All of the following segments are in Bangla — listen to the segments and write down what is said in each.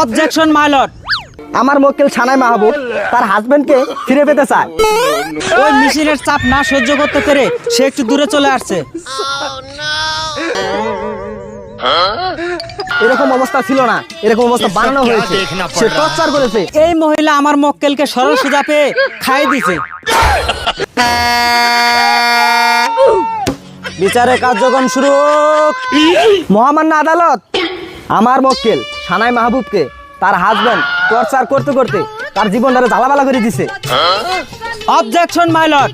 Objection my lord. আমার মক্কেল সানাই মাহবুব তার হাজবেন্ডকে ফিরে পেতে চায়। ওই মেশিনের চাপ না সহ্য করতে পেরে সে একটু দূরে চলে আসছে। এরকম অবস্থা ছিল না, এরকম অবস্থা বানানো হয়েছে। সে টর্চার করেছে। এই মহিলা আমার মক্কেলকে সরল সোজা পেয়ে খাইয়ে দিছে। বিচারে কার্যক্রম শুরু হোক। মহামান্য আদালত, আমার মক্কেল সানাই মাহবুবকে তার হাজবেন্ড টর্চার করতে করতে তার জীবনটারে জ্বালাবালা করে দিছে। Objection my lord.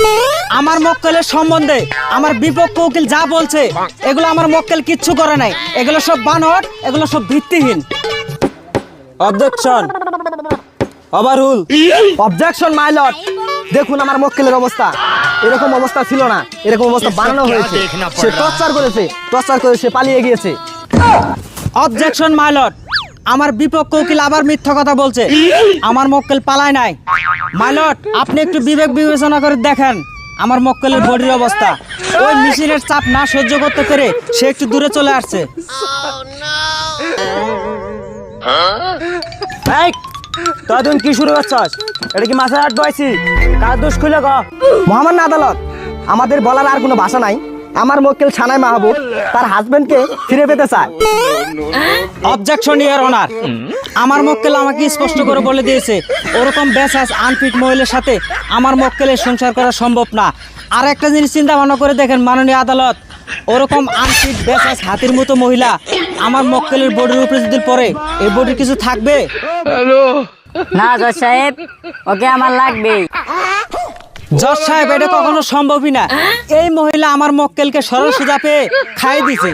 আমার মক্কেলের সম্বন্ধে আমার বিপক্ষ উকিল যা বলছে এগুলো আমার মক্কেল কিচ্ছু করে নাই। এগুলো সব বানোয়াট, এগুলো সব ভিত্তিহীন। Objection overrule. Objection my lord. দেখুন আমার মক্কেলের অবস্থা, এরকম অবস্থা ছিল না, এরকম অবস্থা বানানো হয়েছে। সে টর্চার করেছে, টর্চার করে সে পালিয়ে গিয়েছে। Objection my lord. আমার বিপক্ষ উকিল আবার মিথ্যা কথা বলছে। আমার মক্কেল পালায় নাই। মাই লর্ড, আপনি একটু বিবেক বিবেচনা করে দেখেন আমার মক্কেলের বডির অবস্থা। ওই মেশিনের চাপ না সহ্য করতে পেরে সে একটু দূরে চলে আসছে। তোরা তুমি কি শুরু করছস? এটা কি মাছের হাট বয়সি? কার দোষ খুলে গ। মহামান্য আদালত, আমাদের বলার আর কোনো ভাষা নাই। আমার মক্কেল সানাই মাহবুব তার হাজবেন্ডকে ফিরে পেতে চায়। Objection your honour. আমার মক্কেল আমাকে স্পষ্ট করে বলে দিয়েছে ওরকম বেসাস আনফিট মহিলার সাথে আমার মক্কেলের সংসার করা সম্ভব না। আর একটা জিনিস চিন্তা ভাবনা করে দেখেন মাননীয় আদালত, ওরকম আনফিট বেসাস হাতির মতো মহিলা আমার মক্কেলের বডির উপরে যদি পড়ে এই বডির কিছু থাকবে? না জজ সাহেব, ওকে আমার লাগবে। জজ সাহেব, এটা কখনো সম্ভবই না। এই মহিলা আমার মক্কেলকে সরল সোজা পেয়ে খাইয়ে দিছে।